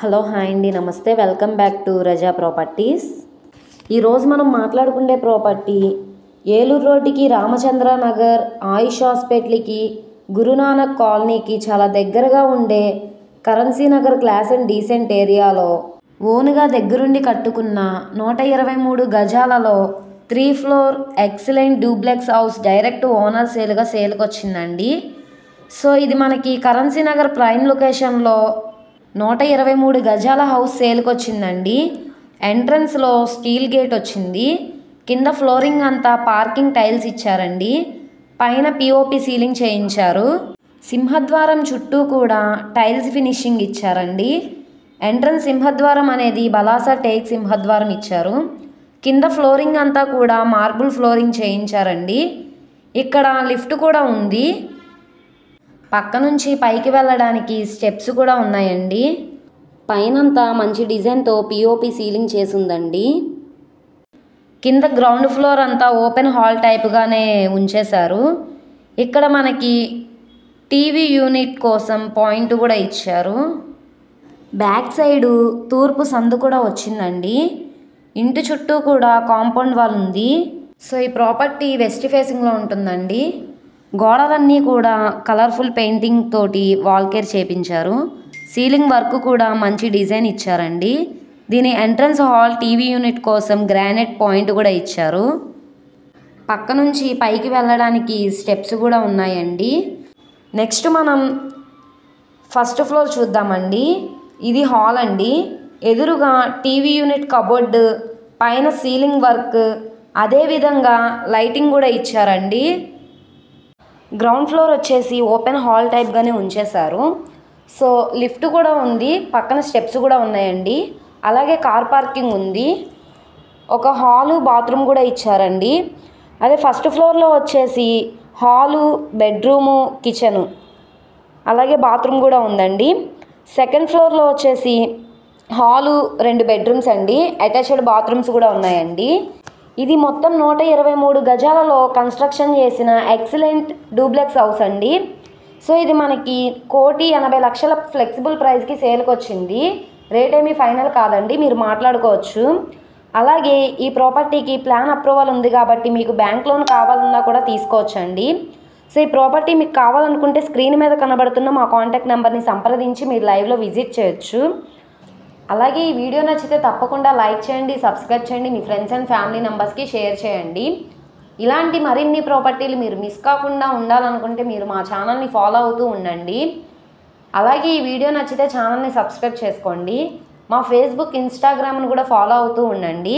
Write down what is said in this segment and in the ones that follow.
Hello hi అండి, నమస్తే. Welcome back to Raza properties. ఈరోజు మనం మాట్లాడుకునే ప్రాపర్టీ ఏలూరు రోడ్డుకి, రామచంద్ర నగర్, ఆయుష్ హాస్పిటల్కి, గురునానక్ కాలనీకి చాలా దగ్గరగా ఉండే currency Nagar class and decent ఏరియాలో ఓన్గా దగ్గరుండి కట్టుకున్న 123 గజాలలో 3 floor excellent duplex house direct owner సేల్కి వచ్చిందండి. సో ఇది మనకి కరెన్సీ నగర్ ప్రైమ్ లొకేషన్లో 123 గజాల హౌస్ సేల్కి వచ్చిందండి. ఎంట్రన్స్లో స్టీల్ గేట్ వచ్చింది. కింద ఫ్లోరింగ్ అంతా పార్కింగ్ టైల్స్ ఇచ్చారండి. పైన పిఓపి సీలింగ్ చేయించారు. సింహద్వారం చుట్టూ కూడా టైల్స్ ఫినిషింగ్ ఇచ్చారండి. ఎంట్రన్స్ సింహద్వారం అనేది బలాసా టేక్ సింహద్వారం ఇచ్చారు. కింద ఫ్లోరింగ్ అంతా కూడా మార్బుల్ ఫ్లోరింగ్ చేయించారండి. ఇక్కడ లిఫ్ట్ కూడా ఉంది. పక్క నుంచి పైకి వెళ్ళడానికి స్టెప్స్ కూడా ఉన్నాయండి. పైనంతా మంచి డిజైన్తో పిఓపి సీలింగ్ చేసిందండి. కింద గ్రౌండ్ ఫ్లోర్ అంతా ఓపెన్ హాల్ టైప్గానే ఉంచేశారు. ఇక్కడ మనకి టీవీ యూనిట్ కోసం పాయింట్ కూడా ఇచ్చారు. బ్యాక్ సైడు తూర్పు సందు కూడా వచ్చిందండి. ఇంటి చుట్టూ కూడా కాంపౌండ్ వాల్ ఉంది. సో ఈ ప్రాపర్టీ వెస్ట్ ఫేసింగ్లో ఉంటుందండి. గోడలన్నీ కూడా కలర్ఫుల్ పెయింటింగ్ తోటి వాల్ కేర్ చేపించారు. సీలింగ్ వర్క్ కూడా మంచి డిజైన్ ఇచ్చారండి. దీని ఎంట్రన్స్ హాల్ టీవీ యూనిట్ కోసం గ్రానైట్ పాయింట్ కూడా ఇచ్చారు. పక్క నుంచి పైకి వెళ్ళడానికి స్టెప్స్ కూడా ఉన్నాయండి. నెక్స్ట్ మనం ఫస్ట్ ఫ్లోర్ చూద్దామండి. ఇది హాల్ అండి. ఎదురుగా టీవీ యూనిట్ కబోర్డ్, పైన సీలింగ్ వర్క్, అదేవిధంగా లైటింగ్ కూడా ఇచ్చారండి. గ్రౌండ్ ఫ్లోర్ వచ్చేసి ఓపెన్ హాల్ టైప్గానే ఉంచేశారు. సో లిఫ్ట్ కూడా ఉంది. పక్కన స్టెప్స్ కూడా ఉన్నాయండి. అలాగే కార్ పార్కింగ్ ఉంది. ఒక హాలు, బాత్రూమ్ కూడా ఇచ్చారండి. అదే ఫస్ట్ ఫ్లోర్లో వచ్చేసి హాలు, బెడ్రూము, కిచెను, అలాగే బాత్రూమ్ కూడా ఉందండి. సెకండ్ ఫ్లోర్లో వచ్చేసి హాలు, 2 బెడ్రూమ్స్ అండి. అటాచ్డ్ బాత్రూమ్స్ కూడా ఉన్నాయండి. ఇది మొత్తం 123 గజాలలో కన్స్ట్రక్షన్ చేసిన ఎక్సలెంట్ డూప్లెక్స్ హౌస్ అండి. సో ఇది మనకి 1,80,00,000 ఫ్లెక్సిబుల్ ప్రైస్కి సేల్కి వచ్చింది. రేట్ ఏమీ ఫైనల్ కాదండి, మీరు మాట్లాడుకోవచ్చు. అలాగే ఈ ప్రాపర్టీకి ప్లాన్ అప్రూవల్ ఉంది కాబట్టి మీకు బ్యాంక్ లోన్ కావాలన్నా కూడా తీసుకోవచ్చండి. సో ఈ ప్రాపర్టీ మీకు కావాలనుకుంటే స్క్రీన్ మీద కనబడుతున్న మా కాంటాక్ట్ నెంబర్ని సంప్రదించి మీరు లైవ్లో విజిట్ చేయొచ్చు. అలాగే ఈ వీడియో నచ్చితే తప్పకుండా లైక్ చేయండి, సబ్స్క్రైబ్ చేయండి, మీ ఫ్రెండ్స్ అండ్ ఫ్యామిలీ మెంబర్స్కి షేర్ చేయండి. ఇలాంటి మరిన్ని ప్రాపర్టీలు మీరు మిస్ కాకుండా ఉండాలనుకుంటే మీరు మా ఛానల్ని ఫాలో అవుతూ ఉండండి. అలాగే ఈ వీడియో నచ్చితే ఛానల్ని సబ్స్క్రైబ్ చేసుకోండి. మా ఫేస్బుక్, ఇన్స్టాగ్రామ్ను కూడా ఫాలో అవుతూ ఉండండి.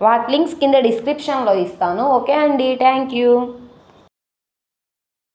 వాటి లింక్స్ కింద డిస్క్రిప్షన్లో ఇస్తాను. ఓకే అండి, థ్యాంక్ యూ.